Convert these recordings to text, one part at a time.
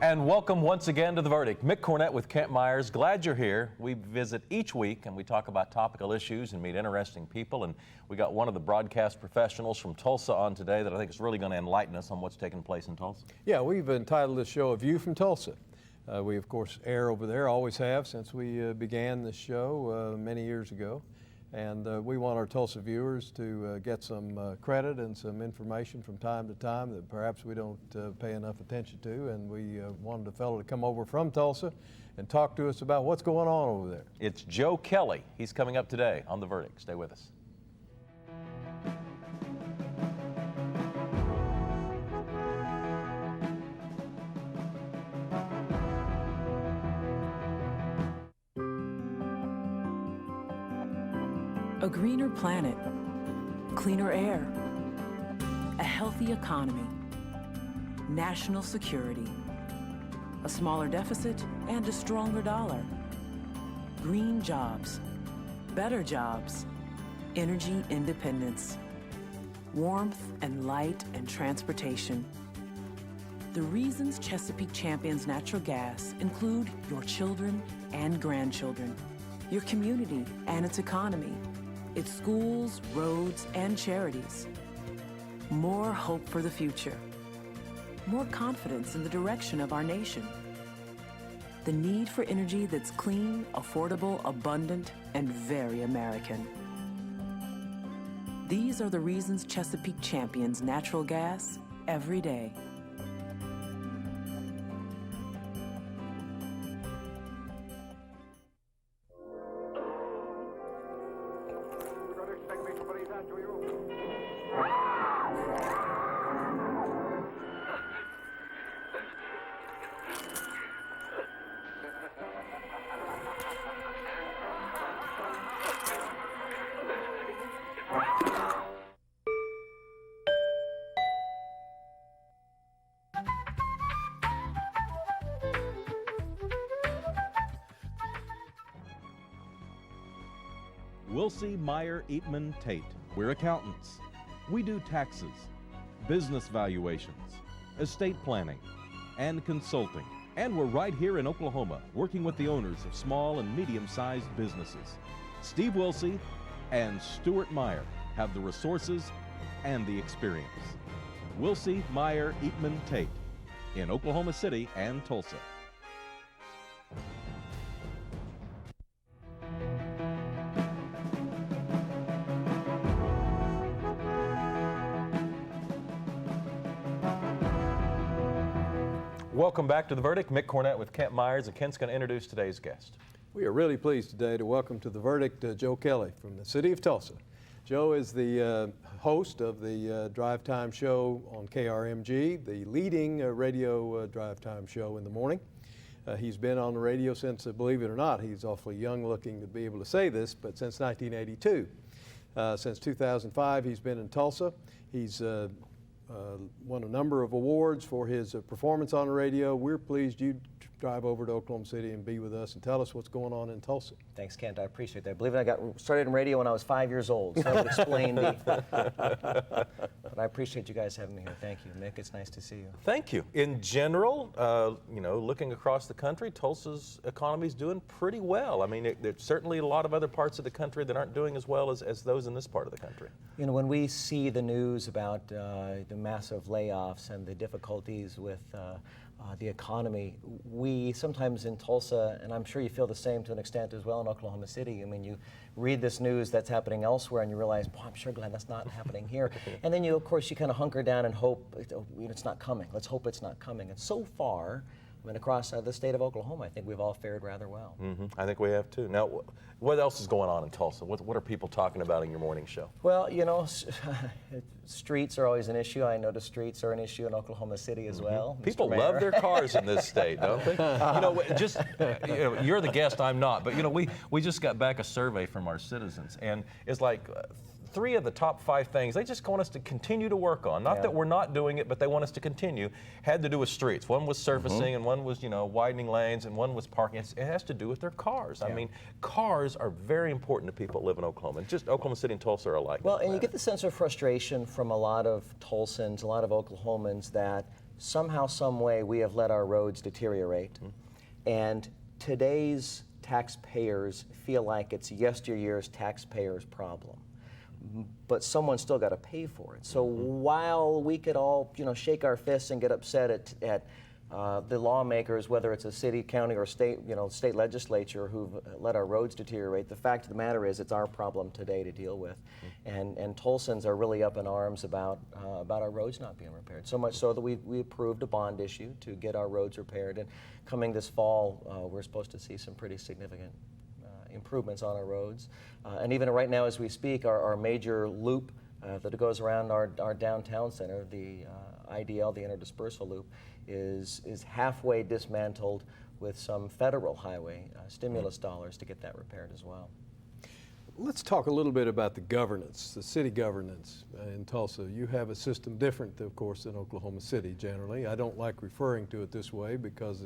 And welcome once again to The Verdict. Mick Cornett with Kent Myers. Glad you're here. We visit each week and we talk about topical issues and meet interesting people. And we got one of the broadcast professionals from Tulsa on today that I think is really going to enlighten us on what's taking place in Tulsa. Yeah, we've entitled this show A View from Tulsa. We, of course, air over there, always have since we began this show many years ago. And we want our Tulsa viewers to get some credit and some information from time to time that perhaps we don't pay enough attention to. And we wanted a fellow to come over from Tulsa and talk to us about what's going on over there. It's Joe Kelley. He's coming up today on The Verdict. Stay with us. A greener planet, cleaner air, a healthy economy, national security, a smaller deficit and a stronger dollar, green jobs, better jobs, energy independence, warmth and light and transportation. The reasons Chesapeake champions natural gas include your children and grandchildren, your community and its economy, its schools, roads, and charities. More hope for the future. More confidence in the direction of our nation. The need for energy that's clean, affordable, abundant, and very American. These are the reasons Chesapeake champions natural gas every day. Wilsey, Meyer, Eatman, Tate. We're accountants. We do taxes, business valuations, estate planning, and consulting. And we're right here in Oklahoma, working with the owners of small and medium-sized businesses. Steve Wilsey and Stuart Meyer have the resources and the experience. Wilsey, Meyer, Eatman, Tate in Oklahoma City and Tulsa. Welcome back to The Verdict. Mick Cornett with Kent Myers, and Kent's going to introduce today's guest. We are really pleased today to welcome to The Verdict Joe Kelley from the city of Tulsa. Joe is the host of the drive time show on KRMG, the leading radio drive time show in the morning. He's been on the radio since, believe it or not, he's awfully young looking to be able to say this, but since 1982. Since 2005, he's been in Tulsa. He's won a number of awards for his performance on the radio. We're pleased you drive over to Oklahoma City and be with us and tell us what's going on in Tulsa. Thanks, Kent. I appreciate that. Believe it, I got started in radio when I was 5 years old, so that would explain the... But I appreciate you guys having me here. Thank you, Mick. It's nice to see you. Thank you. In general, looking across the country, Tulsa's economy is doing pretty well. I mean, there's certainly a lot of other parts of the country that aren't doing as well as those in this part of the country. You know, when we see the news about the massive layoffs and the difficulties with the economy, we sometimes in Tulsa, and I'm sure you feel the same to an extent as well in Oklahoma City, I mean, you read this news that's happening elsewhere and you realize, boy, I'm sure glad that's not happening here. And then of course, you kind of hunker down and hope it's not coming. Let's hope it's not coming. And so far, I mean, across the state of Oklahoma, I think we've all fared rather well. Mm-hmm. I think we have too. Now, what else is going on in Tulsa? What are people talking about in your morning show? Well, you know, streets are always an issue. I know the streets are an issue in Oklahoma City as well. People love their cars in this state, don't they? You're the guest, I'm not. But, we just got back a survey from our citizens, and it's like 3 of the top 5 things they just want us to continue to work on. Not that we're not doing it, but they want us to continue. Had to do with streets. One was surfacing, and one was, widening lanes, and one was parking. It has to do with their cars. I mean, cars are very important to people that live in Oklahoma. And just Oklahoma City and Tulsa are alike. Well, and you get the sense of frustration from a lot of Tulsans, a lot of Oklahomans that somehow, some way, we have let our roads deteriorate. And today's taxpayers feel like it's yesteryear's taxpayers' problem. But someone's still got to pay for it. So while we could all, shake our fists and get upset at the lawmakers, whether it's a city, county, or state, state legislature who've let our roads deteriorate, the fact of the matter is it's our problem today to deal with. And Tulsans are really up in arms about our roads not being repaired. So much so that we approved a bond issue to get our roads repaired. And coming this fall, we're supposed to see some pretty significant improvements on our roads. And even right now as we speak, our major loop that goes around our downtown center, the IDL, the interdispersal loop, is halfway dismantled with some federal highway stimulus dollars to get that repaired as well. Let's talk a little bit about the governance, the city governance in Tulsa. You have a system different, of course, than Oklahoma City generally. I don't like referring to it this way because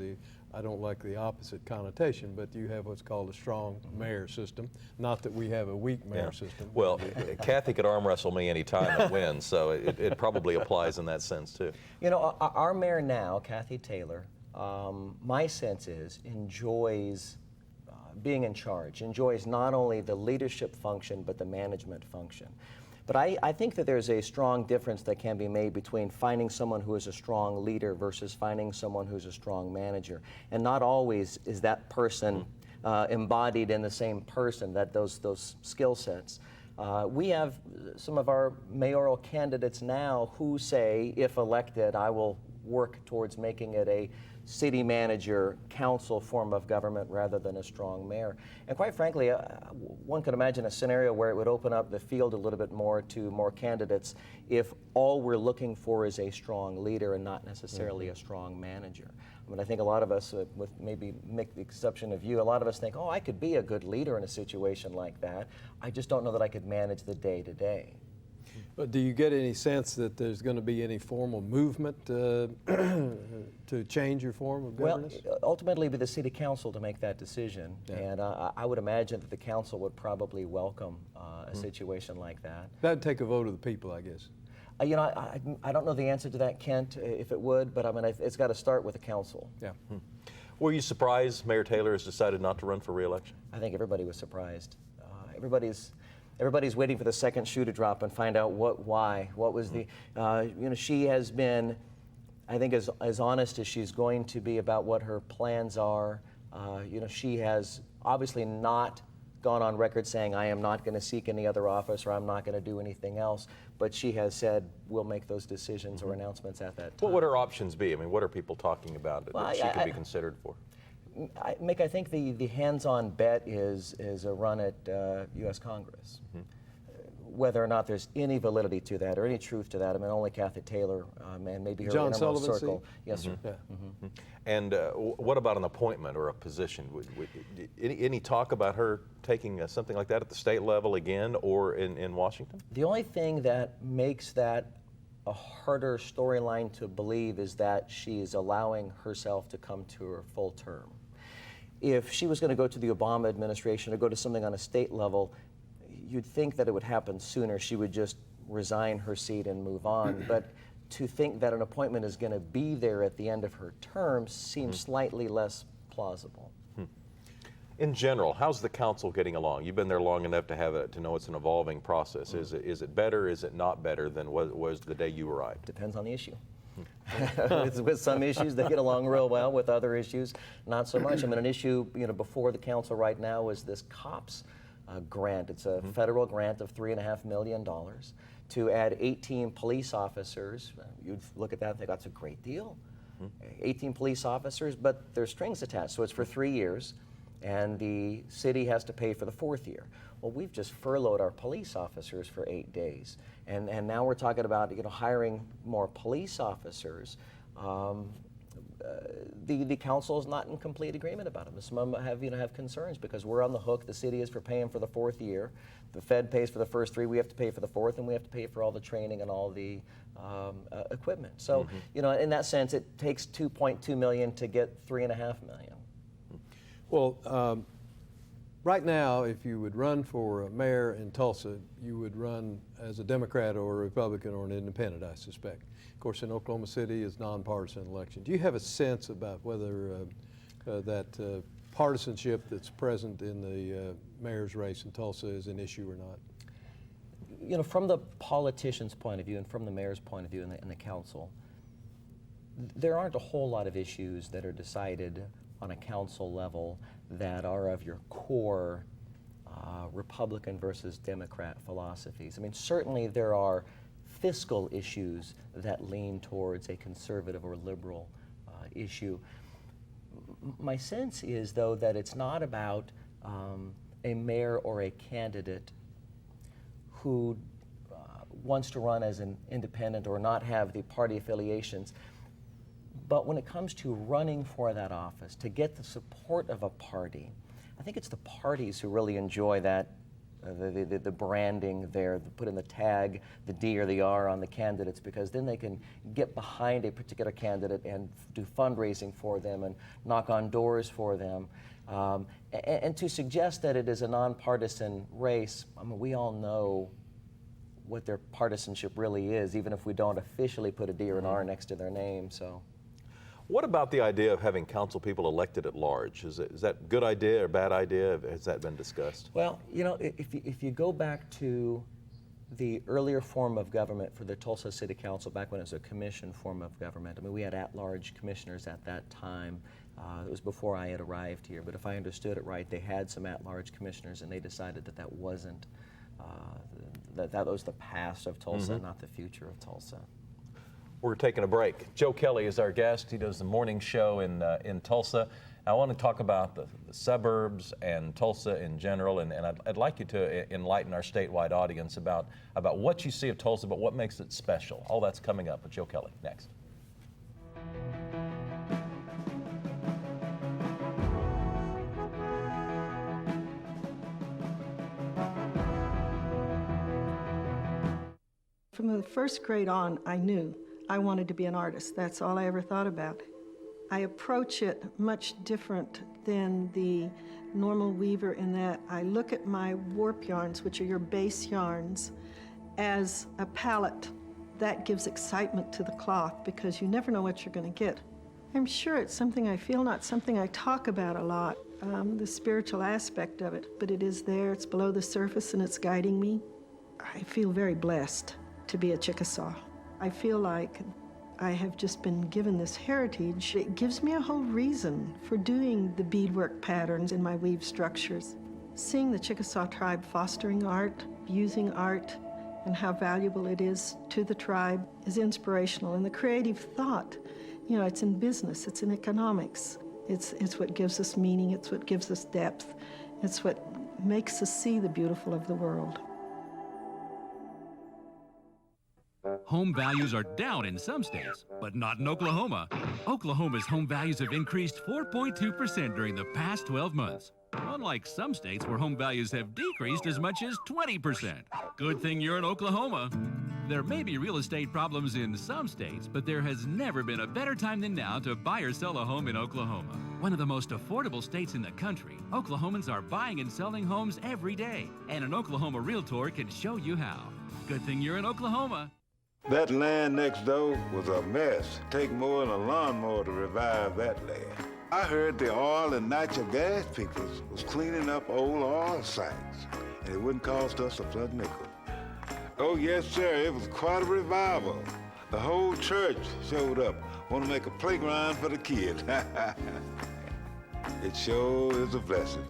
I don't like the opposite connotation, but you have what's called a strong mayor system. Not that we have a weak mayor system. Well, Kathy could arm wrestle me anytime and win, so it probably applies in that sense too. Our mayor now, Kathy Taylor, my sense is enjoys being in charge, enjoys not only the leadership function but the management function. But I think that there's a strong difference that can be made between finding someone who is a strong leader versus finding someone who's a strong manager. And not always is that person embodied in the same person, that those skill sets. We have some of our mayoral candidates now who say, if elected, I will work towards making it a city manager, council form of government rather than a strong mayor. And quite frankly, one could imagine a scenario where it would open up the field a little bit more to more candidates if all we're looking for is a strong leader and not necessarily a strong manager. I mean, I think a lot of us, with maybe make the exception of you, a lot of us think, oh, I could be a good leader in a situation like that. I just don't know that I could manage the day-to-day. But do you get any sense that there's going to be any formal movement to change your form of governance? Well, ultimately, it'd be the city council to make that decision, and I would imagine that the council would probably welcome a situation like that. That'd take a vote of the people, I guess. I don't know the answer to that, Kent, if it would, but I mean, it's got to start with the council. Yeah. Were you surprised Mayor Taylor has decided not to run for re-election? I think everybody was surprised. Everybody's waiting for the second shoe to drop and find out why. What was the, she has been, I think, as honest as she's going to be about what her plans are. She has obviously not gone on record saying, I am not going to seek any other office or I'm not going to do anything else, but she has said, we'll make those decisions or announcements at that time. What would her options be? I mean, what are people talking about that she could be considered for? Mick, I think the hands-on bet is a run at U.S. Congress. Whether or not there's any validity to that or any truth to that, I mean, only Kathy Taylor and maybe her John innermost Sullivan circle. seat? Yes, sir. Yeah. And what about an appointment or a position? Any talk about her taking something like that at the state level again or in Washington? The only thing that makes that a harder storyline to believe is that she is allowing herself to come to her full term. If she was going to go to the Obama administration or go to something on a state level, you'd think that it would happen sooner. She would just resign her seat and move on. But to think that an appointment is going to be there at the end of her term seems slightly less plausible. In general, how's the council getting along? You've been there long enough to know it's an evolving process. Is it better? Is it not better than what was the day you arrived? Depends on the issue. With some issues, they get along real well. With other issues, not so much. I mean, an issue before the council right now is this COPS grant. It's a federal grant of $3.5 million to add 18 police officers. You'd look at that and think that's a great deal. 18 police officers, but there's strings attached. So it's for 3 years, and the city has to pay for the 4th year. Well, we've just furloughed our police officers for 8 days, and now we're talking about hiring more police officers. The council is not in complete agreement about them. Some of them have concerns because we're on the hook. The city is for paying for the 4th year. The Fed pays for the first 3. We have to pay for the 4th, and we have to pay for all the training and all the equipment. So in that sense, it takes $2.2 million to get $3.5 million. Well, Right now, if you would run for mayor in Tulsa, you would run as a Democrat or a Republican or an independent, I suspect. Of course, in Oklahoma City, it's nonpartisan election. Do you have a sense about whether that partisanship that's present in the mayor's race in Tulsa is an issue or not? You know, from the politician's point of view and from the mayor's point of view and the council, there aren't a whole lot of issues that are decided on a council level that are of your core Republican versus Democrat philosophies. I mean, certainly there are fiscal issues that lean towards a conservative or liberal issue. My sense is, though, that it's not about a mayor or a candidate who wants to run as an independent or not have the party affiliations. But when it comes to running for that office, to get the support of a party, I think it's the parties who really enjoy that, the branding there, put in the tag, the D or the R on the candidates, because then they can get behind a particular candidate and do fundraising for them and knock on doors for them. And to suggest that it is a nonpartisan race, I mean, we all know what their partisanship really is, even if we don't officially put a D or an R next to their name. So. What about the idea of having council people elected at large? Is that a good idea or bad idea? Has that been discussed? Well, you know, if you go back to the earlier form of government for the Tulsa City Council, back when it was a commission form of government, I mean, we had at-large commissioners at that time. It was before I had arrived here, but if I understood it right, they had some at-large commissioners, and they decided that that wasn't, that was the past of Tulsa, not the future of Tulsa. We're taking a break. Joe Kelley is our guest. He does the morning show in Tulsa. I want to talk about the suburbs and Tulsa in general, and I'd like you to enlighten our statewide audience about what you see of Tulsa, but what makes it special. All that's coming up with Joe Kelley next. From the first grade on, I knew I wanted to be an artist. That's all I ever thought about. I approach it much different than the normal weaver in that I look at my warp yarns, which are your base yarns, as a palette. That gives excitement to the cloth because you never know what you're going to get. I'm sure it's something I feel, not something I talk about a lot, the spiritual aspect of it, but it is there, it's below the surface, and it's guiding me. I feel very blessed to be a Chickasaw. I feel like I have just been given this heritage. It gives me a whole reason for doing the beadwork patterns in my weave structures. Seeing the Chickasaw tribe fostering art, using art, and how valuable it is to the tribe is inspirational. And the creative thought, you know, it's in business, it's in economics. It's what gives us meaning, it's what gives us depth, it's what makes us see the beautiful of the world. Home values are down in some states, but not in Oklahoma. Oklahoma's home values have increased 4.2% during the past 12 months. Unlike some states where home values have decreased as much as 20%. Good thing you're in Oklahoma. There may be real estate problems in some states, but there has never been a better time than now to buy or sell a home in Oklahoma. One of the most affordable states in the country, Oklahomans are buying and selling homes every day, and an Oklahoma realtor can show you how. Good thing you're in Oklahoma. That land next door was a mess. Take more than a lawnmower to revive that land. I heard the oil and natural gas people was cleaning up old oil sites, and it wouldn't cost us a plug nickel. Oh yes, sir, it was quite a revival. The whole church showed up, want to make a playground for the kids. It sure is a blessing.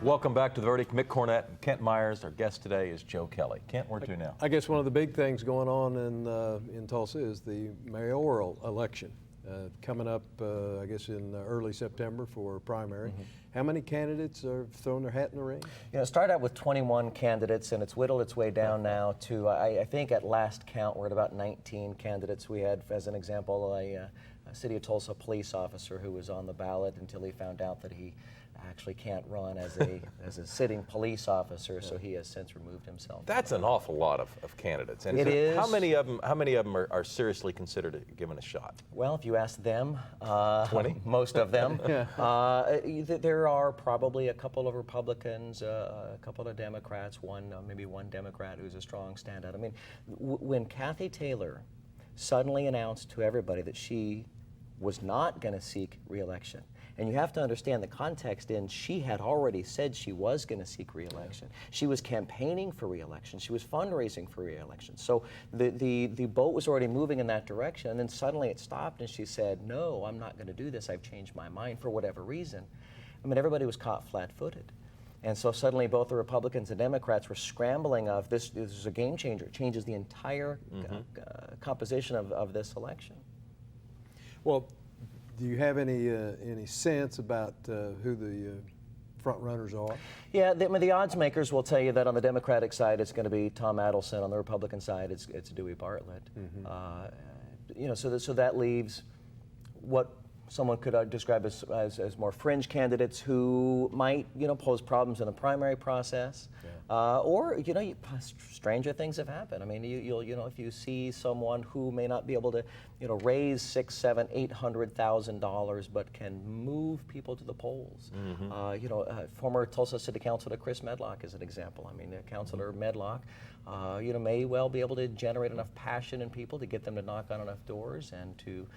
Welcome back to The Verdict. Mick Cornett and Kent Myers. Our guest today is Joe Kelley. Kent, where to now? I guess one of the big things going on in Tulsa is the mayoral election coming up, I guess, in early September for a primary. How many candidates have thrown their hat in the ring? You know, it started out with 21 candidates, and it's whittled its way down now to, I think at last count, we're at about 19 candidates. We had, as an example, City of Tulsa police officer who was on the ballot until he found out that he actually can't run as a sitting police officer, so he has since removed himself. That's an awful lot of candidates. And It is. How many of them are seriously considered given a shot? Well, if you ask them, 20? most of them, there are probably a couple of Republicans, a couple of Democrats, maybe one Democrat who's a strong standout. I mean, when Kathy Taylor suddenly announced to everybody that she was not going to seek re-election, and you have to understand the context in she had already said she was going to seek re-election. She was campaigning for re-election. She was fundraising for re-election. So the boat was already moving in that direction, and then suddenly it stopped and she said, no, I'm not going to do this. I've changed my mind for whatever reason. I mean, everybody was caught flat-footed. And so suddenly both the Republicans and Democrats were scrambling of this is a game changer. It changes the entire composition of this election. Well, do you have any sense about who the front runners are? Yeah, the odds makers will tell you that on the Democratic side it's going to be Tom Adelson. On the Republican side, it's Dewey Bartlett. So that leaves what someone could describe as more fringe candidates who might pose problems in the primary process, or stranger things have happened. I mean, you'll if you see someone who may not be able to raise $600,000, $700,000, $800,000, but can move people to the polls. Former Tulsa City Councilor Chris Medlock is an example. I mean, Councilor Medlock, may well be able to generate enough passion in people to get them to knock on enough doors and to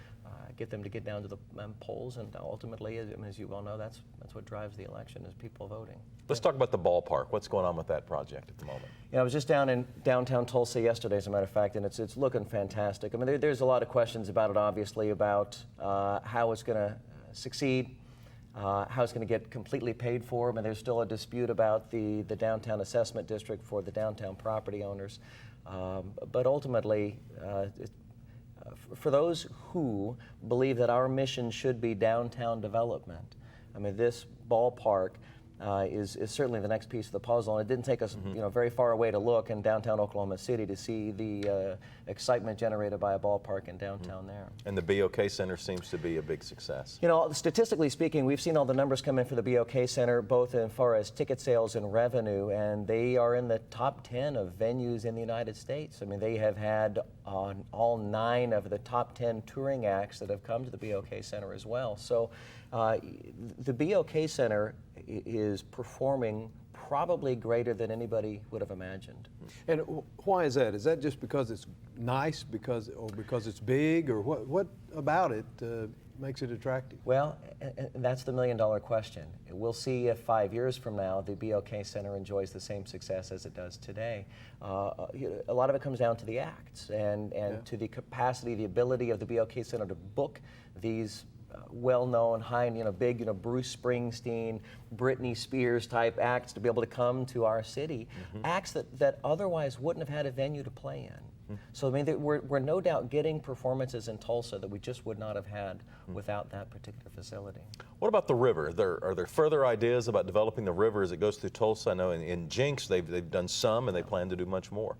get them to get down to the polls, and ultimately, as you well know, that's what drives the election is people voting. Let's talk about the ballpark. What's going on with that project at the moment? I was just down in downtown Tulsa yesterday, as a matter of fact, and it's looking fantastic. I mean, there's a lot of questions about it, obviously, about how it's going to succeed, how it's going to get completely paid for. I mean, there's still a dispute about the downtown assessment district for the downtown property owners, but ultimately, for those who believe that our mission should be downtown development, I mean, this ballpark is certainly the next piece of the puzzle. And it didn't take us very far away to look in downtown Oklahoma City to see the excitement generated by a ballpark in downtown there. And the BOK Center seems to be a big success. Statistically speaking, we've seen all the numbers come in for the BOK Center, both as far as ticket sales and revenue, and they are in the top 10 of venues in the United States. I mean, they have had all 9 of the top 10 touring acts that have come to the BOK Center as well. So the BOK Center is performing probably greater than anybody would have imagined. And why is that? Is that just because it's nice, because it's big, or what about it makes it attractive? Well, that's the million-dollar question. We'll see if 5 years from now the BOK Center enjoys the same success as it does today. A lot of it comes down to the acts and to the capacity, the ability of the BOK Center to book these well-known, big, Bruce Springsteen, Britney Spears type acts to be able to come to our city, acts that otherwise wouldn't have had a venue to play in. So I mean, we're no doubt getting performances in Tulsa that we just would not have had without that particular facility. What about the river? Are there further ideas about developing the river as it goes through Tulsa? I know in Jinx they've done some, and they plan to do much more.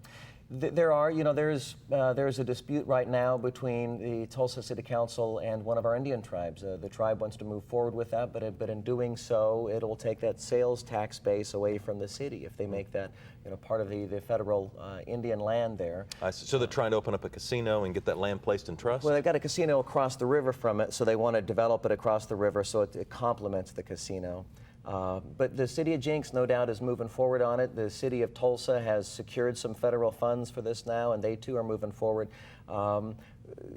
There are, there's a dispute right now between the Tulsa City Council and one of our Indian tribes. The tribe wants to move forward with that, but in doing so, it'll take that sales tax base away from the city if they make that, part of the federal Indian land there. So they're trying to open up a casino and get that land placed in trust? Well, they've got a casino across the river from it, so they want to develop it across the river so it complements the casino. But the city of Jinx, no doubt, is moving forward on it. The city of Tulsa has secured some federal funds for this now, and they too are moving forward.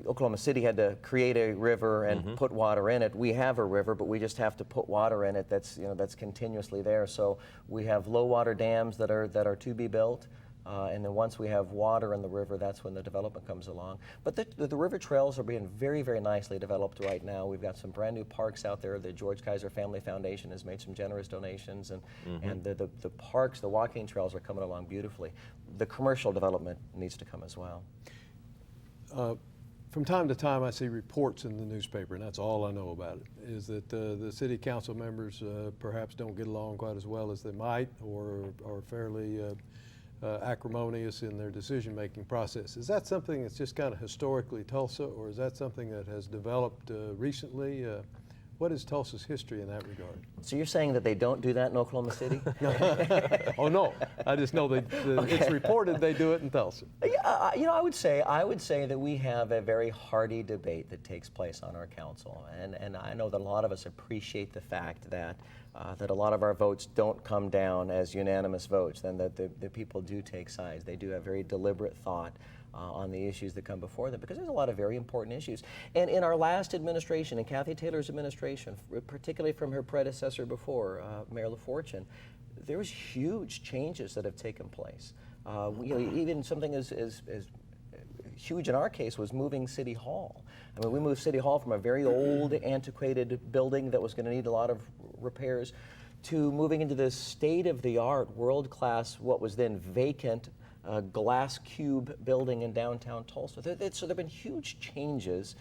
Oklahoma City had to create a river and put water in it. We have a river, but we just have to put water in it that's continuously there. So we have low water dams that are to be built. And then once we have water in the river, that's when the development comes along. But the river trails are being very, very nicely developed right now. We've got some brand new parks out there. The George Kaiser Family Foundation has made some generous donations, and the parks, the walking trails are coming along beautifully. The commercial development needs to come as well. From time to time, I see reports in the newspaper, and that's all I know about it, is that the city council members perhaps don't get along quite as well as they might, or are fairly acrimonious in their decision-making process. Is that something that's just kind of historically Tulsa, or is that something that has developed recently? What is Tulsa's history in that regard? So you're saying that they don't do that in Oklahoma City? Oh no, I just know that it's reported they do it in Tulsa. Yeah, you know, I would say that we have a very hearty debate that takes place on our council, and I know that a lot of us appreciate the fact that a lot of our votes don't come down as unanimous votes, and that the people do take sides. They do have very deliberate thought on the issues that come before them, because there's a lot of very important issues. And in our last administration, in Kathy Taylor's administration, particularly from her predecessor before, Mayor LaFortune, there was huge changes that have taken place. Even something as huge in our case was moving City Hall. I mean, we moved City Hall from a very old, antiquated building that was going to need a lot of repairs to moving into this state-of-the-art, world-class, what was then vacant, glass cube building in downtown Tulsa. So there have been huge changes,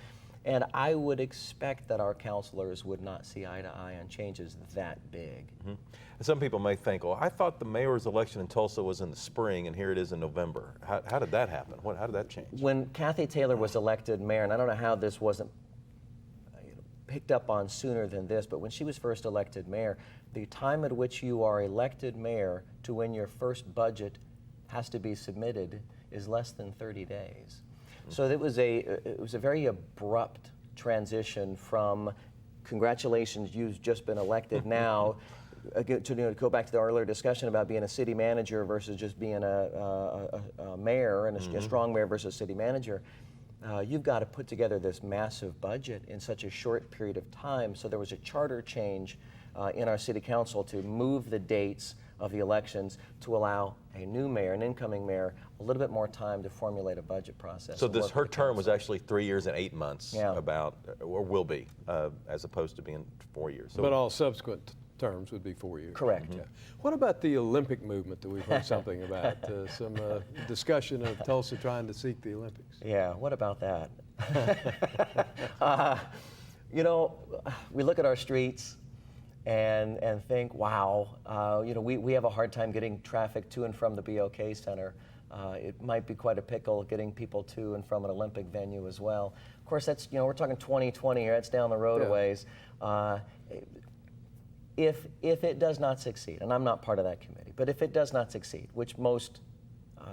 and I would expect that our councilors would not see eye to eye on changes that big. Mm-hmm. And some people may think, well, I thought the mayor's election in Tulsa was in the spring, and here it is in November. How did that happen? How did that change? When Kathy Taylor was elected mayor, and I don't know how this wasn't picked up on sooner than this, but when she was first elected mayor, the time at which you are elected mayor to when your first budget has to be submitted is less than 30 days. So it was a very abrupt transition from congratulations, you've just been elected now, to go back to the earlier discussion about being a city manager versus just being a mayor, and a strong mayor versus city manager. You've got to put together this massive budget in such a short period of time. So there was a charter change in our city council to move the dates of the elections to allow a new mayor, an incoming mayor, a little bit more time to formulate a budget process. So her term was actually 3 years and 8 months, or will be, as opposed to being 4 years. So but all subsequent terms would be 4 years. Correct. Yeah. What about the Olympic movement that we've heard something about? Some discussion of Tulsa trying to seek the Olympics. Yeah, what about that? You know, we look at our streets and think, wow, you know, we have a hard time getting traffic to and from the BOK Center. It might be quite a pickle getting people to and from an Olympic venue as well. Of course, that's, you know, we're talking 2020 here, that's down the road a ways. If it does not succeed, and I'm not part of that committee, but if it does not succeed, which most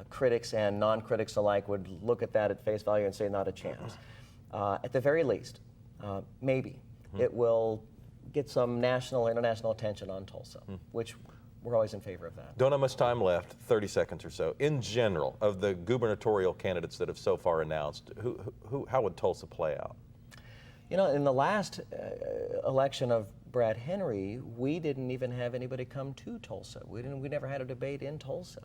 critics and non-critics alike would look at that at face value and say not a chance, at the very least, maybe it will get some national or international attention on Tulsa, which we're always in favor of that. Don't have much time left, 30 seconds or so. In general, of the gubernatorial candidates that have so far announced, how would Tulsa play out? You know, in the last election of Brad Henry, we didn't even have anybody come to Tulsa. We never had a debate in Tulsa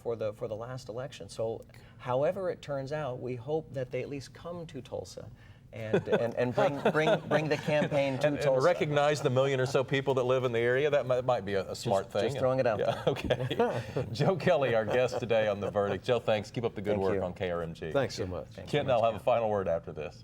for the last election. So, however it turns out, we hope that they at least come to Tulsa and bring the campaign to Tulsa. And recognize the million or so people that live in the area. That might be a smart thing. Just throwing it out there. Okay. Joe Kelley, our guest today on The Verdict. Joe, thanks. Keep up the good work on KRMG. Thanks so much. Kent and I'll have a final word after this.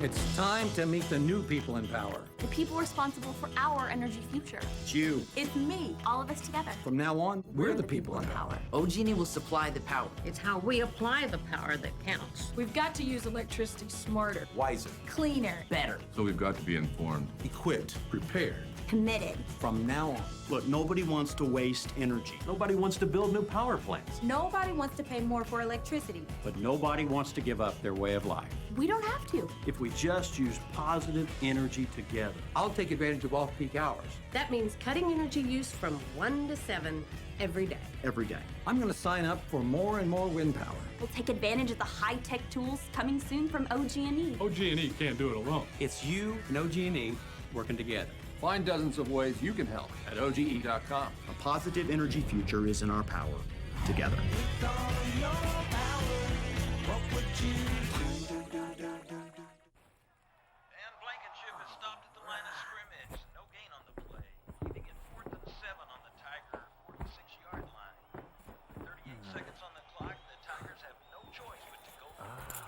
It's time to meet the new people in power. The people responsible for our energy future. It's you. It's me. All of us together. From now on, we're the people in power. OG&E will supply the power. It's how we apply the power that counts. We've got to use electricity smarter, wiser, cleaner, better. So we've got to be informed, equipped, prepared, committed. From now on. Look, nobody wants to waste energy. Nobody wants to build new power plants. Nobody wants to pay more for electricity. But nobody wants to give up their way of life. We don't have to. If we just use positive energy together. I'll take advantage of off-peak hours. That means cutting energy use from 1 to 7 every day. Every day. I'm going to sign up for more and more wind power. We'll take advantage of the high-tech tools coming soon from OG&E. OG&E can't do it alone. It's you and OG&E working together. Find dozens of ways you can help at OGE.com. A positive energy future is in our power. Together. Blankenship has stopped at the line of scrimmage. No gain on the play. Leaving it 4th and 7 on the Tiger 46-yard line. 38 seconds on the clock. The Tigers have no choice but to go for it.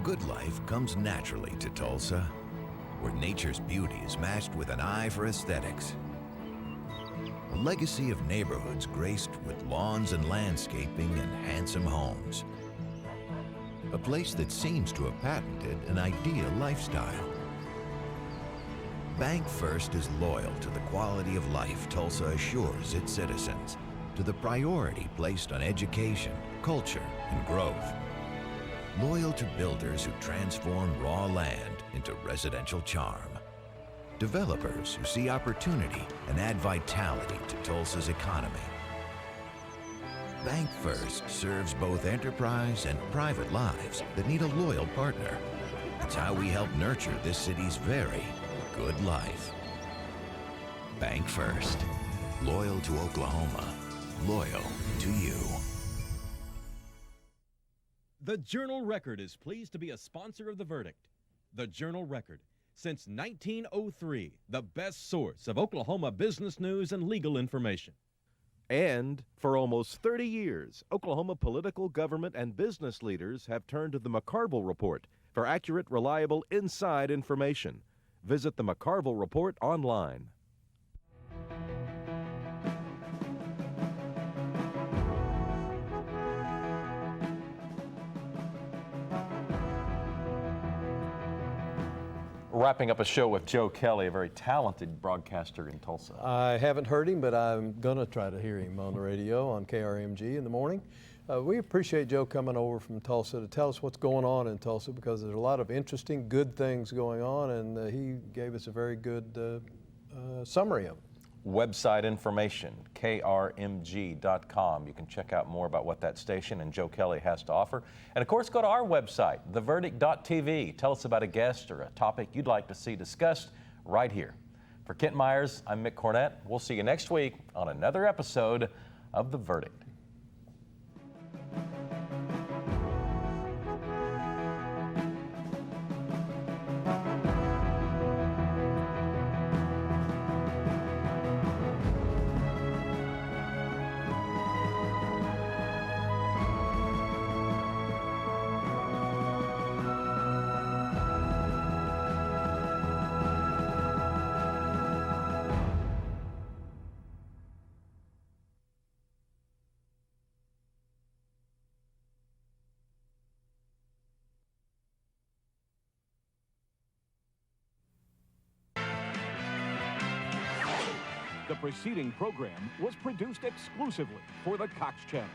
good life comes naturally to Tulsa, where nature's beauty is matched with an eye for aesthetics. A legacy of neighborhoods graced with lawns and landscaping and handsome homes. A place that seems to have patented an ideal lifestyle. Bank First is loyal to the quality of life Tulsa assures its citizens, to the priority placed on education, culture, and growth. Loyal to builders who transform raw land into residential charm. Developers who see opportunity and add vitality to Tulsa's economy. Bank First serves both enterprise and private lives that need a loyal partner. It's how we help nurture this city's very good life. Bank First. Loyal to Oklahoma. Loyal to you. The Journal-Record is pleased to be a sponsor of The Verdict. The Journal-Record, since 1903, the best source of Oklahoma business news and legal information. And for almost 30 years, Oklahoma political, government, and business leaders have turned to the McCarville Report for accurate, reliable, inside information. Visit the McCarville Report online. Wrapping up a show with Joe Kelley, a very talented broadcaster in Tulsa. I haven't heard him, but I'm going to try to hear him on the radio on KRMG in the morning. We appreciate Joe coming over from Tulsa to tell us what's going on in Tulsa, because there's a lot of interesting, good things going on, and he gave us a very good summary of it. Website information, krmg.com. You can check out more about what that station and Joe Kelley has to offer. And of course, go to our website, theverdict.tv. Tell us about a guest or a topic you'd like to see discussed right here. For Kent Myers, I'm Mick Cornett. We'll see you next week on another episode of The Verdict. The preceding program was produced exclusively for the Cox Channel.